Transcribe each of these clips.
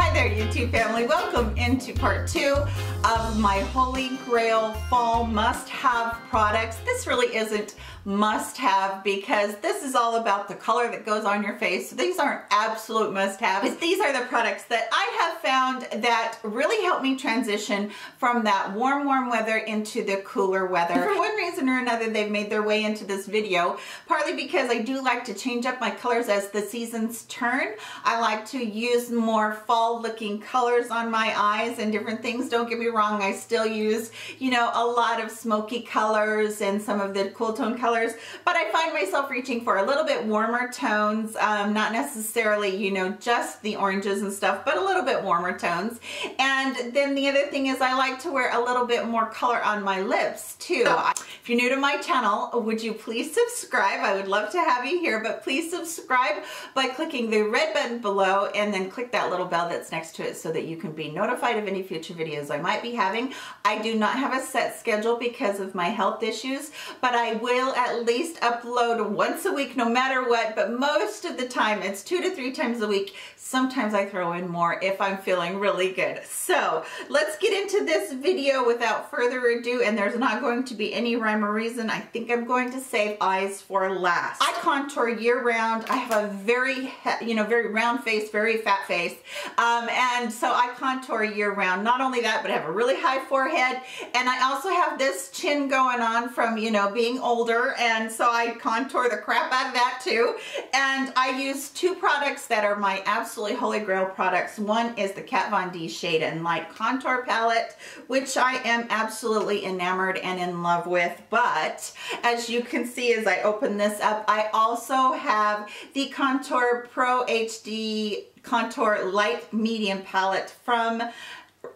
Hi there, YouTube family. Welcome into part 2 of my Holy Grail Fall Must-Have products. This really isn't must-have because this is all about the color that goes on your face. So these aren't absolute must-haves. These are the products that I have found that really help me transition from that warm weather into the cooler weather. And for one reason or another, they've made their way into this video, partly because I do like to change up my colors as the seasons turn. I like to use more fall looking colors on my eyes and different things. Don't get me wrong, I still use, you know, a lot of smoky colors and some of the cool tone colors, but I find myself reaching for a little bit warmer tones, not necessarily, you know, just the oranges and stuff, but a little bit warmer tones. And then the other thing is I like to wear a little bit more color on my lips too. If you're new to my channel, would you please subscribe? I would love to have you here, but please subscribe by clicking the red button below and then click that little bell that's next to it so that you can be notified of any future videos I might be having. I do not have a set schedule because of my health issues, but I will at least upload once a week no matter what, but most of the time it's 2 to 3 times a week. Sometimes I throw in more if I'm feeling really good. So let's get into this video without further ado, and there's not going to be any rhyme or reason. I think I'm going to save eyes for last. I contour year round. I have a very, very round face, very fat face. And so I contour year round. Not only that, but I have a really high forehead. And I also have this chin going on from, you know, being older. And so I contour the crap out of that too. And I use 2 products that are my absolutely holy grail products. One is the Kat Von D Shade and Light Contour Palette, which I am absolutely enamored and in love with. But as you can see as I open this up, I also have the Contour Pro HD Contour Light Medium Palette from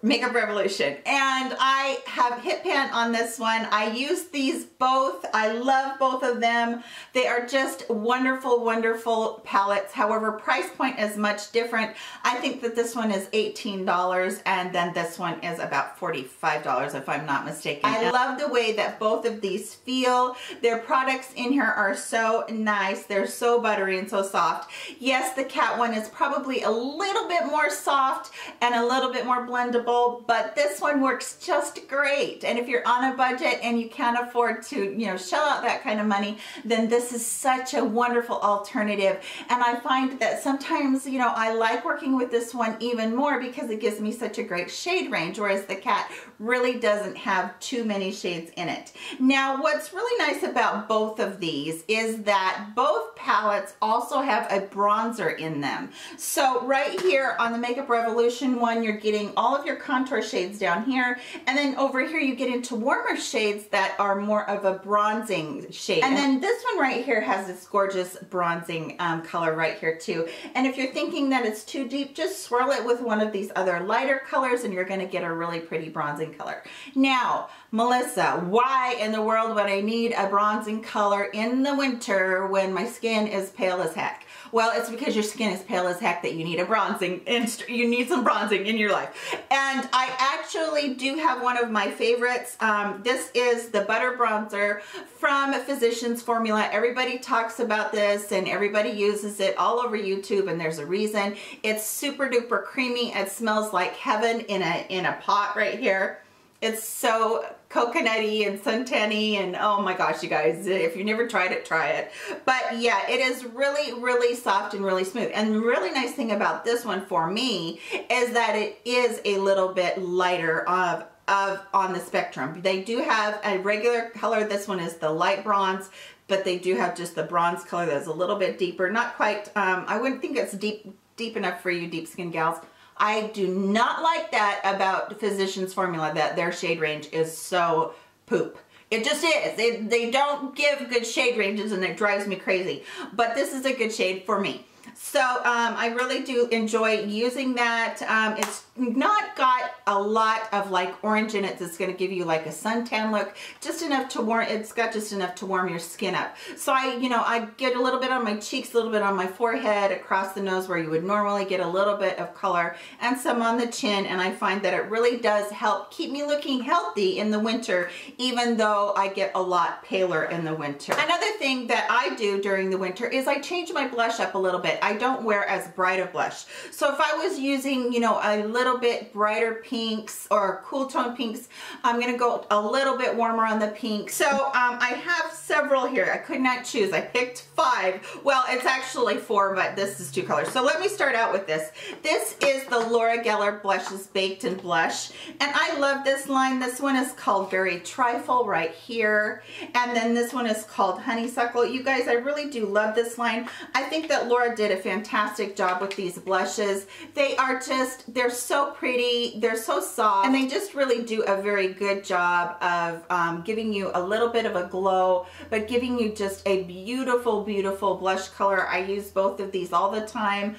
Makeup Revolution, and I have hit pan on this one. I use these both. I love both of them. They are just wonderful palettes. However, price point is much different. I think that this one is $18 and then this one is about $45 if I'm not mistaken. I love the way that both of these feel. Their products in here are so nice. They're so buttery and so soft. Yes, the Kat one is probably a little bit more soft and a little bit more blendable, but this one works just great. And if you're on a budget and you can't afford to, you know, shell out that kind of money, then this is such a wonderful alternative. And I find that sometimes, you know, I like working with this one even more because it gives me such a great shade range, whereas the Kat really doesn't have too many shades in it. Now, what's really nice about both of these is that both palettes also have a bronzer in them. So right here on the Makeup Revolution one, you're getting all of your contour shades down here, and then over here you get into warmer shades that are more of a bronzing shade. And then this one right here has this gorgeous bronzing color right here too. And if you're thinking that it's too deep, just swirl it with one of these other lighter colors and you're going to get a really pretty bronzing color. Now, Melissa, why in the world would I need a bronzing color in the winter when my skin is pale as heck? Well, it's because your skin is pale as heck that you need a bronzing, you need some bronzing in your life. And I actually do have one of my favorites. This is the Butter Bronzer from Physicians Formula. Everybody talks about this and everybody uses it all over YouTube, and there's a reason. It's super duper creamy. It smells like heaven in a pot right here. It's so coconutty and suntan-y, and oh my gosh, you guys, if you've never tried it, try it. But yeah, it is really soft and really smooth. And the really nice thing about this one for me is that it is a little bit lighter on the spectrum. They do have a regular color. This one is the light bronze, but they do have just the bronze color that's a little bit deeper. Not quite, I wouldn't think it's deep enough for you deep skin gals. I do not like that about Physicians Formula, that their shade range is so poop. It just is. They don't give good shade ranges and it drives me crazy. But this is a good shade for me. So I really do enjoy using that. It's not got a lot of like orange in it that's going to give you like a suntan look, just enough to warm, it's got just enough to warm your skin up. So I get a little bit on my cheeks, a little bit on my forehead, across the nose where you would normally get a little bit of color, and some on the chin, and I find that it really does help keep me looking healthy in the winter, even though I get a lot paler in the winter. Another thing that I do during the winter is I change my blush up a little bit. it. I don't wear as bright a blush. So if I was using, you know, a little bit brighter pinks or cool tone pinks, I'm gonna go a little bit warmer on the pink. So I have several here. I could not choose. I picked 5. Well, it's actually 4, but this is 2 colors. So let me start out with this. This is the Laura Geller Blushes Baked in Blush, and I love this line. This one is called Very Trifle right here, and then this one is called Honeysuckle. You guys, I really do love this line. I think that Laura did a fantastic job with these blushes. They are just, they're so pretty, they're so soft, and they just really do a very good job of giving you a little bit of a glow, but giving you just a beautiful, beautiful blush color. I use both of these all the time.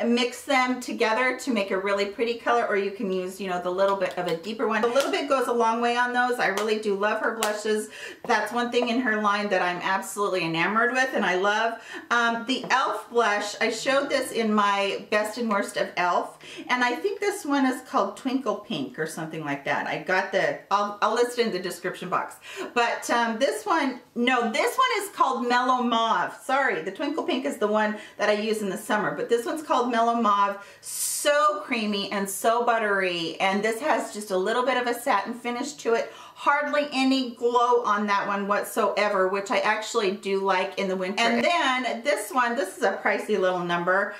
Mix them together to make a really pretty color, or you can use, you know, the little bit of a deeper one. A little bit goes a long way on those. I really do love her blushes. That's one thing in her line that I'm absolutely enamored with and I love. The e.l.f. blush, I showed this in my best and worst of e.l.f. and I think this one is called Twinkle Pink or something like that. I got the, I'll list it in the description box. But this one, no, this one is called Mellow Mauve. Sorry, the Twinkle Pink is the one that I use in the summer, but this one's called Mellow Mauve. So creamy and so buttery, and this has just a little bit of a satin finish to it. Hardly any glow on that one whatsoever, which I actually do like in the winter. And then this one, this is a pricey little number.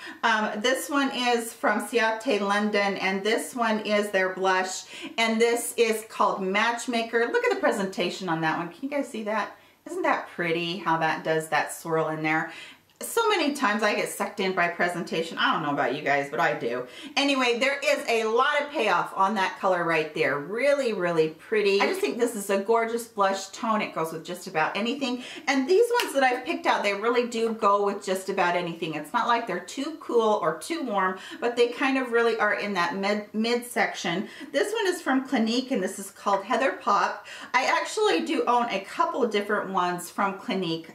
This one is from Ciate London, and this one is their blush, and this is called Matchmaker. Look at the presentation on that one. Can you guys see that? Isn't that pretty how that does that swirl in there? So many times I get sucked in by presentation. I don't know about you guys, but I do. Anyway, there is a lot of payoff on that color right there. Really, really pretty. I just think this is a gorgeous blush tone. It goes with just about anything. And these ones that I've picked out, they really do go with just about anything. It's not like they're too cool or too warm, but they kind of really are in that mid section. This one is from Clinique, and this is called Heather Pop. I actually do own a couple of different ones from Clinique.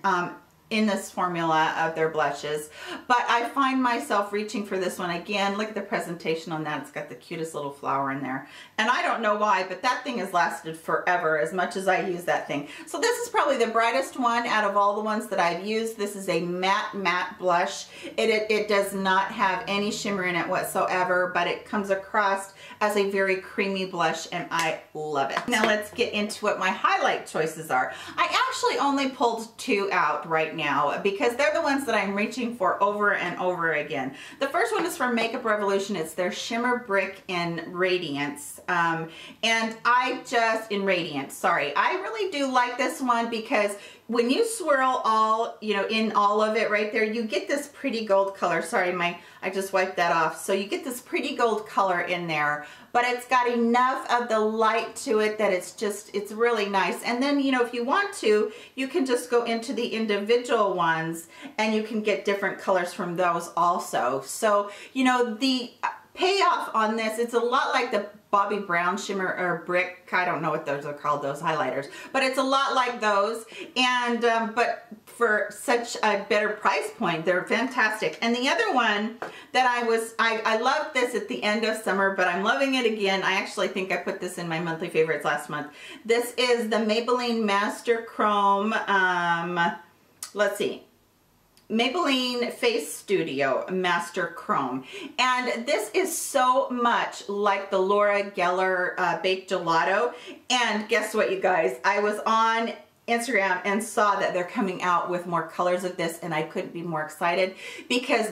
In this formula of their blushes, but I find myself reaching for this one again. Look at the presentation on that. It's got the cutest little flower in there, and I don't know why, but that thing has lasted forever as much as I use that thing. So this is probably the brightest one out of all the ones that I've used. This is a matte blush. It does not have any shimmer in it whatsoever, but it comes across as a very creamy blush, and I love it. Now let's get into what my highlight choices are. I actually only pulled 2 out right now because they're the ones that I'm reaching for over and over again. The first one is from Makeup Revolution. It's their Shimmer Brick in Radiance. And I just, in Radiance, sorry. I really do like this one because when you swirl all, you know, in all of it right there, you get this pretty gold color. Sorry, I just wiped that off. So you get this pretty gold color in there, but it's got enough of the light to it that it's really nice. And then, you know, if you want to, you can just go into the individual ones and you can get different colors from those also. So, you know, the payoff on this, it's a lot like the Bobbi Brown Shimmer or Brick. I don't know what those are called, those highlighters, but it's a lot like those. And but for such a better price point, they're fantastic. And the other one that I loved this at the end of summer, but I'm loving it again. I actually think I put this in my monthly favorites last month. This is the Maybelline Master Chrome. Let's see. Maybelline Face Studio Master Chrome, and this is so much like the Laura Geller Baked Gelato. And guess what, you guys, I was on Instagram and saw that they're coming out with more colors of this, and I couldn't be more excited because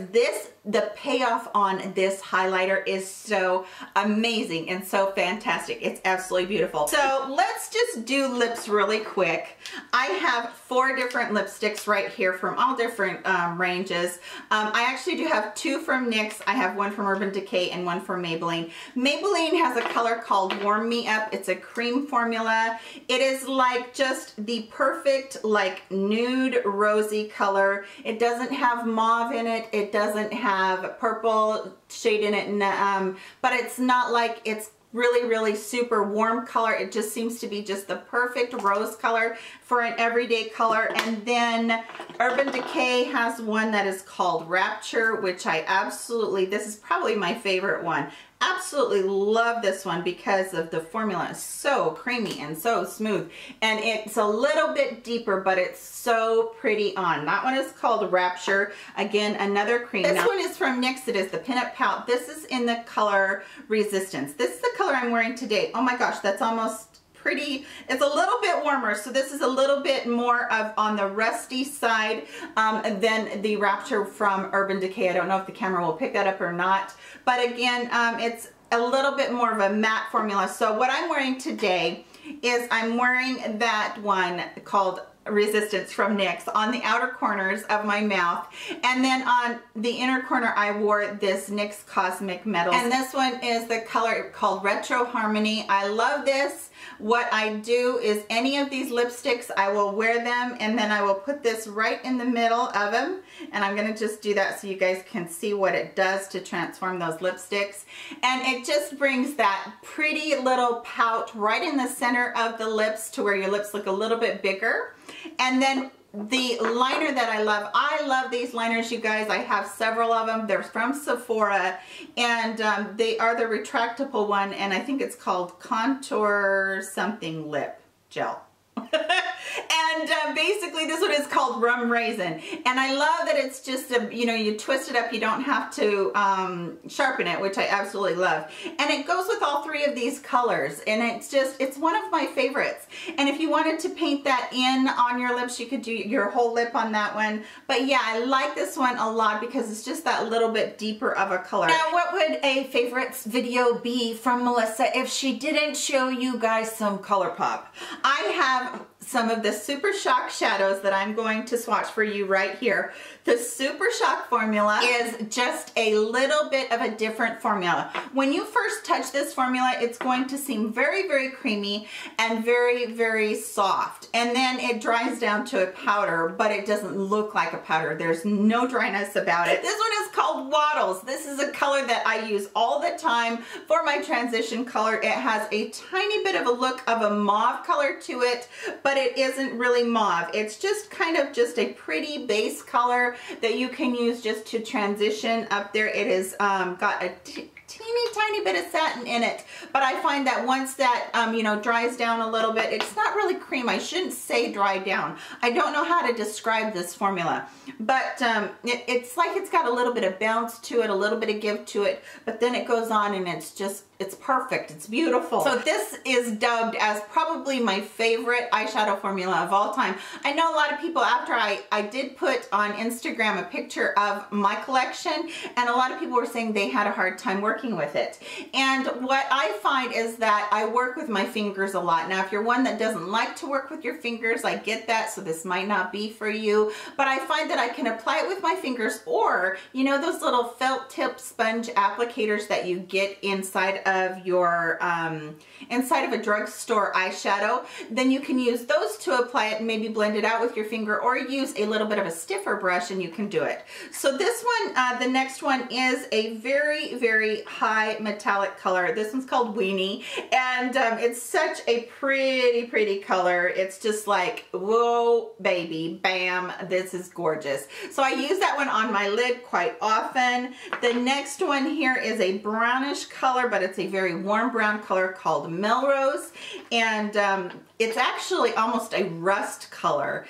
the payoff on this highlighter is so amazing and so fantastic. It's absolutely beautiful. So let's just do lips really quick. I have 4 different lipsticks right here from all different ranges. I actually do have 2 from NYX. I have 1 from Urban Decay and 1 from Maybelline. Maybelline has a color called Warm Me Up. It's a cream formula. It is like just the perfect like nude rosy color. It doesn't have mauve in it. It doesn't have purple shade in it, but it's not like it's really super warm color. It just seems to be just the perfect rose color for an everyday color. And then Urban Decay has one that is called Rapture, which I absolutely, this is probably my favorite one. absolutely love this one because of the formula. It's so creamy and so smooth, and it's a little bit deeper, but it's so pretty on. That one is called Rapture. Again, another cream. This one is from NYX. It is the Pinup Pout. This is in the color Resistance. This is the color I'm wearing today. Oh my gosh, that's almost pretty. It's a little bit warmer, so this is a little bit more of on the rusty side than the Rapture from Urban Decay. I don't know if the camera will pick that up or not, but again, it's a little bit more of a matte formula. So what I'm wearing today is I'm wearing that one called Resistance from NYX on the outer corners of my mouth, and then on the inner corner I wore this NYX Cosmic Metals, and this one is the color called Retro Harmony. I love this. What I do is any of these lipsticks, I will wear them, and then I will put this right in the middle of them, and I'm going to just do that so you guys can see what it does to transform those lipsticks. And it just brings that pretty little pout right in the center of the lips to where your lips look a little bit bigger. And then the liner that I love these liners, you guys. I have several of them. They're from Sephora, and they are the retractable one, and I think it's called Contour Something Lip Gel. And basically this one is called Rum Raisin, and I love that it's just a, you know, you twist it up, you don't have to sharpen it, which I absolutely love, and it goes with all three of these colors, and it's one of my favorites. And if you wanted to paint that in on your lips, you could do your whole lip on that one, but yeah, I like this one a lot because it's just that little bit deeper of a color. Now, what would a favorites video be from Melissa if she didn't show you guys some Colourpop? I have some of the Supershock shadows that I'm going to swatch for you right here. The Supershock formula is just a little bit of a different formula. When you first touch this formula, it's going to seem very, very creamy and very, very soft. And then it dries down to a powder, but it doesn't look like a powder. There's no dryness about it. This one is called Waddles. This is a color that I use all the time for my transition color. It has a tiny bit of a look of a mauve color to it, but it isn't really mauve. It's just kind of just a pretty base color that you can use just to transition up there. It is got a teeny tiny bit of satin in it, but I find that once that you know, dries down a little bit, it's not really cream. I shouldn't say dry down. I don't know how to describe this formula, but it's like it's got a little bit of bounce to it, a little bit of give to it, but then it goes on and it's perfect. It's beautiful. So this is dubbed as probably my favorite eyeshadow formula of all time. I know a lot of people, after I did put on Instagram a picture of my collection, and a lot of people were saying they had a hard time working with it. And what I find is that I work with my fingers a lot. Now, if you're one that doesn't like to work with your fingers, I get that, so this might not be for you, but I find that I can apply it with my fingers, or, you know, those little felt tip sponge applicators that you get inside of your inside of a drugstore eyeshadow, then you can use those to apply it and maybe blend it out with your finger, or use a little bit of a stiffer brush and you can do it. So this one, the next one is a very, very high metallic color. This one's called Weenie, and it's such a pretty color. It's just like, whoa baby, bam, this is gorgeous. So I use that one on my lid quite often. The next one here is a brownish color, but it's a very warm brown color called Melrose, and it's actually almost a rust color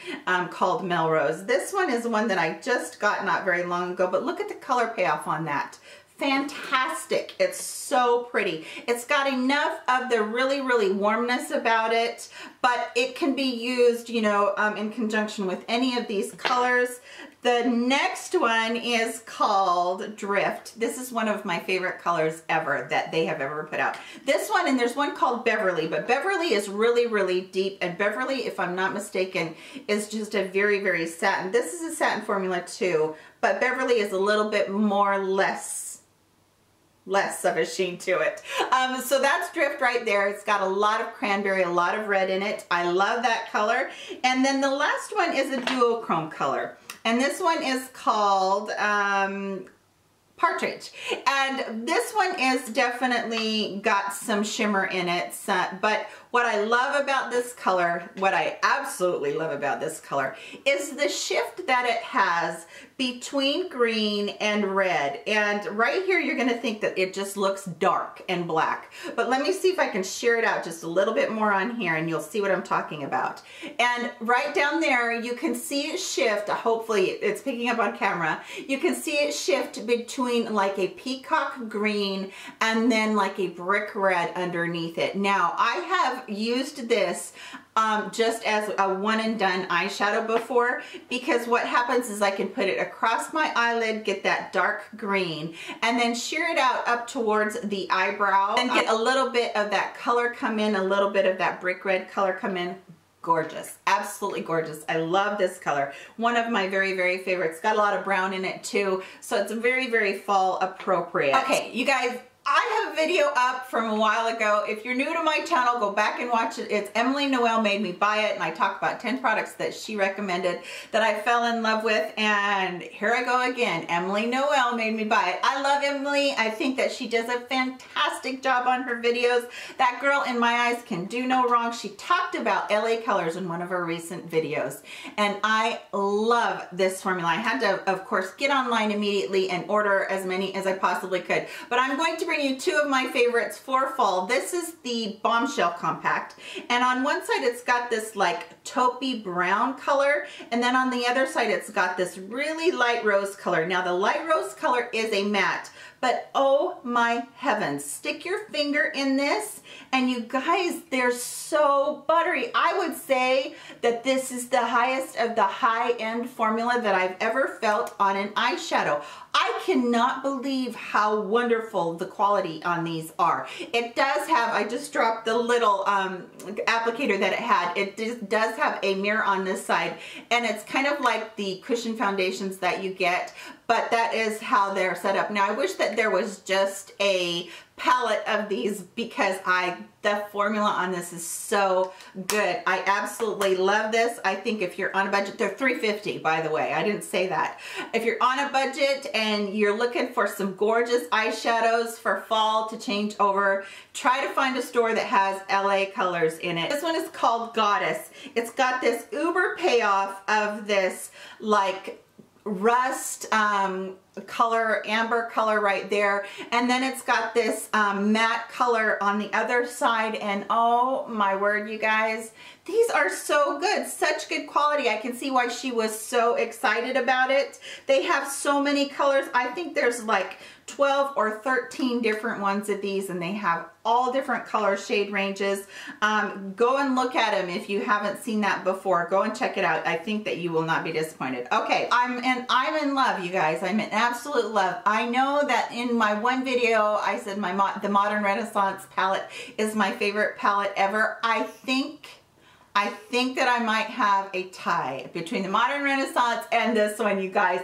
called Melrose. This one is one that I just got not very long ago, but look at the color payoff on that. Fantastic. It's so pretty. It's got enough of the really warmness about it, but it can be used, you know, in conjunction with any of these colors. The next one is called Drift. This is one of my favorite colors ever that they have ever put out. This one, and there's one called Beverly, but Beverly is really deep, and Beverly, if I'm not mistaken, is just a very satin. This is a satin formula too, but Beverly is a little bit more less of a sheen to it. So that's Drift right there. It's got a lot of cranberry, a lot of red in it. I love that color. And then the last one is a duochrome color. And this one is called Partridge. And this one is definitely got some shimmer in it, but What I love about this color, what I absolutely love about this color, is the shift that it has between green and red. And right here, you're gonna think that it just looks dark and black. But let me see if I can sheer it out just a little bit more on here and you'll see what I'm talking about. And right down there, you can see it shift. Hopefully it's picking up on camera. You can see it shift between like a peacock green and then like a brick red underneath it. Now, I have used this just as a one and done eyeshadow before, because what happens is I can put it across my eyelid, get that dark green, and then sheer it out up towards the eyebrow and get a little bit of that color come in, a little bit of that brick red color come in. Gorgeous, absolutely gorgeous. I love this color. One of my very, very favorites. Got a lot of brown in it too, so it's very, very fall appropriate. Okay, you guys, I have a video up from a while ago. If you're new to my channel, go back and watch it. It's Emily Noel Made Me Buy It, and I talk about 10 products that she recommended that I fell in love with, and here I go again. Emily Noel Made Me Buy It. I love Emily. I think that she does a fantastic job on her videos. That girl, in my eyes, can do no wrong. She talked about LA colors in one of her recent videos, and I love this formula. I had to, of course, get online immediately and order as many as I possibly could, but I'm going to bring you two of my favorites for fall. This is the Bombshell Compact, and on one side it's got this like taupey brown color, and then on the other side it's got this really light rose color. Now the light rose color is a matte, but oh my heavens, stick your finger in this and you guys, they're so buttery. I would say that this is the highest of the high-end formula that I've ever felt on an eyeshadow. I cannot believe how wonderful the quality on these are. It does have, I just dropped the little applicator that it had. It does have a mirror on this side, and it's kind of like the cushion foundations that you get, but that is how they're set up. Now, I wish that there was just a palette of these, because the formula on this is so good. I absolutely love this. I think if you're on a budget, they're $3.50, by the way. I didn't say that. If you're on a budget and you're looking for some gorgeous eyeshadows for fall to change over, try to find a store that has LA colors in it. This one is called Goddess. It's got this uber payoff of this like rust color, amber color right there, and then it's got this matte color on the other side, and oh my word, you guys, these are so good. Such good quality. I can see why she was so excited about it. They have so many colors. I think there's like 12 or 13 different ones of these, and they have all different color shade ranges. Go and look at them if you haven't seen that before. Go and check it out. I think that you will not be disappointed. Okay, I'm in love, you guys. I'm in absolute love. I know that in my one video I said the Modern Renaissance palette is my favorite palette ever. I think that I might have a tie between the Modern Renaissance and this one, you guys.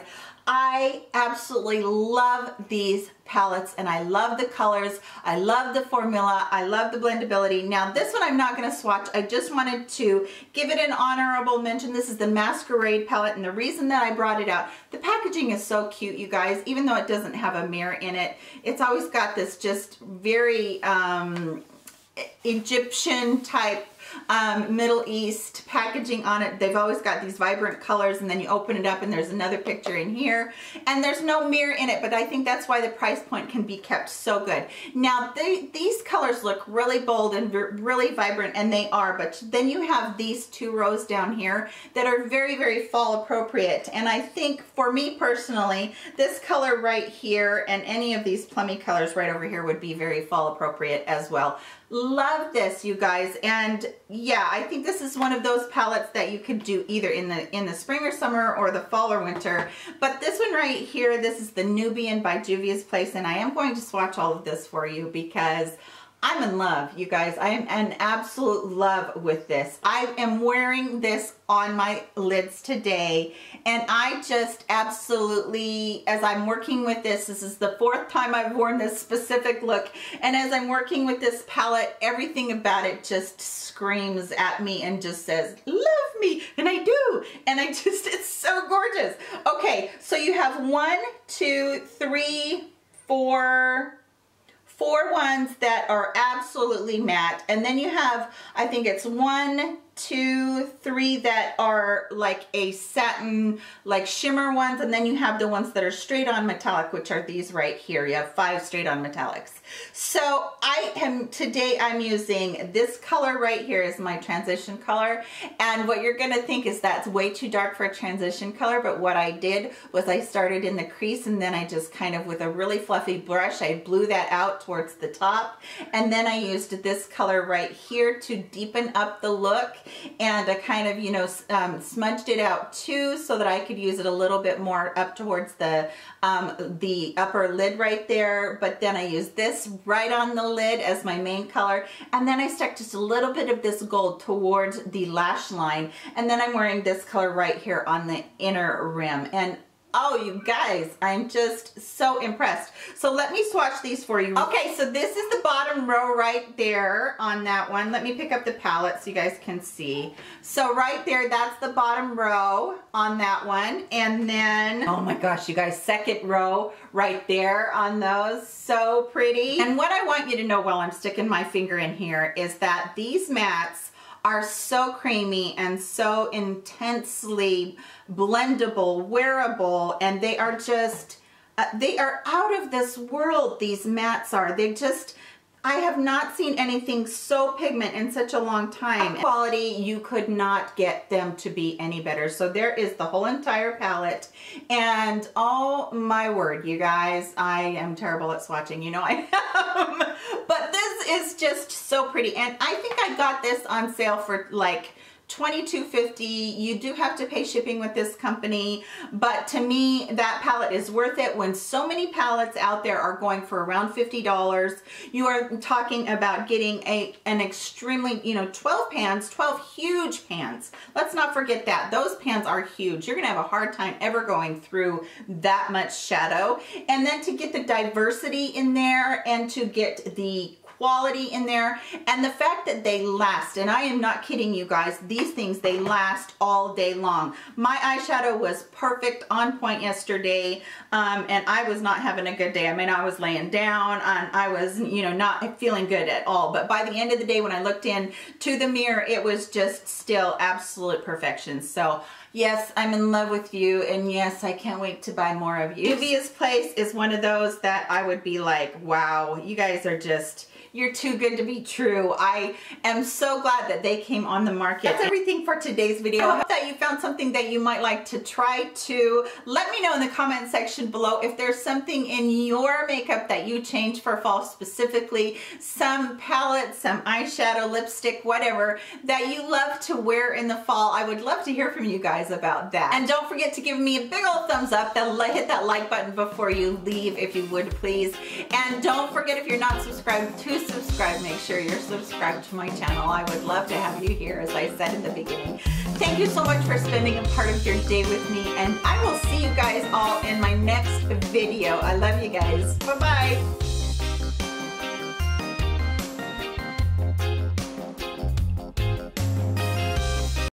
I absolutely love these palettes, and I love the colors. I love the formula. I love the blendability. Now this one I'm not going to swatch. I just wanted to give it an honorable mention. This is the Masquerade palette, and the reason that I brought it out, the packaging is so cute, you guys. Even though it doesn't have a mirror in it, it's always got this just very Egyptian type Middle East packaging on it. They've always got these vibrant colors, and then you open it up and there's another picture in here, and there's no mirror in it, but I think that's why the price point can be kept so good. Now these colors look really bold and really vibrant, and they are, but then you have these two rows down here that are very, very fall appropriate, and I think for me personally, this color right here and any of these plummy colors right over here would be very fall appropriate as well. Love this, you guys. And yeah, I think this is one of those palettes that you could do either in the spring or summer or the fall or winter. But this one right here, this is the Nubian by Juvia's Place, and I am going to swatch all of this for you because I'm in love, you guys. I am in absolute love with this. I am wearing this on my lids today, and I just absolutely, as I'm working with this is the 4th time I've worn this specific look, and as I'm working with this palette, everything about it just screams at me and just says, love me, and I do, and I just, it's so gorgeous. Okay, so you have 4 4 ones that are absolutely matte, and then you have, I think it's 1, 2, 3 that are like a satin, like shimmer ones, and then you have the ones that are straight on metallic, which are these right here. You have 5 straight on metallics. So today I'm using this color right here is my transition color, and what you're gonna think is that's way too dark for a transition color, but what I did was I started in the crease, and then I just kind of with a really fluffy brush, I blew that out towards the top, and then I used this color right here to deepen up the look, and I kind of, you know, smudged it out too so that I could use it a little bit more up towards the upper lid right there. But then I used this right on the lid as my main color, and then I stuck just a little bit of this gold towards the lash line, and then I'm wearing this color right here on the inner rim. And oh, you guys, I'm just so impressed. So let me swatch these for you. Okay, so this is the bottom row right there on that one. Let me pick up the palette so you guys can see. So right there, that's the bottom row on that one. And then, oh my gosh, you guys, second row right there on those. So pretty. And what I want you to know while I'm sticking my finger in here is that these mattes are so creamy and so intensely blendable, wearable, and they are just, they are out of this world, these mattes are. They just, I have not seen anything so pigment in such a long time. Quality, you could not get them to be any better. So there is the whole entire palette, and oh my word, you guys, I am terrible at swatching, you know I am. But this is just so pretty, and I think I got this on sale for like $22.50. You do have to pay shipping with this company, but to me that palette is worth it. When so many palettes out there are going for around $50, you are talking about getting an extremely, you know, 12 pans, 12 huge pans. Let's not forget that. Those pans are huge. You're gonna have a hard time ever going through that much shadow. And then to get the diversity in there and to get the quality in there, and the fact that they last, and I am not kidding you guys, these things, they last all day long. My eyeshadow was perfect, on point yesterday, and I was not having a good day. I mean, I was laying down and I was, you know, not feeling good at all, but by the end of the day when I looked into the mirror, it was just still absolute perfection. So yes, I'm in love with you, and yes, I can't wait to buy more of you. Juvia's Place is one of those that I would be like, wow, you guys are just, you're too good to be true. I am so glad that they came on the market. That's everything for today's video. I hope that you found something that you might like to try too. Let me know in the comment section below if there's something in your makeup that you change for fall specifically, some palette, some eyeshadow, lipstick, whatever, that you love to wear in the fall. I would love to hear from you guys about that. And don't forget to give me a big old thumbs up, hit that like button before you leave if you would please. And don't forget, if you're not subscribed, to subscribe. Make sure you're subscribed to my channel. I would love to have you here, as I said in the beginning. Thank you so much for spending a part of your day with me, and I will see you guys all in my next video. I love you guys. Bye-bye.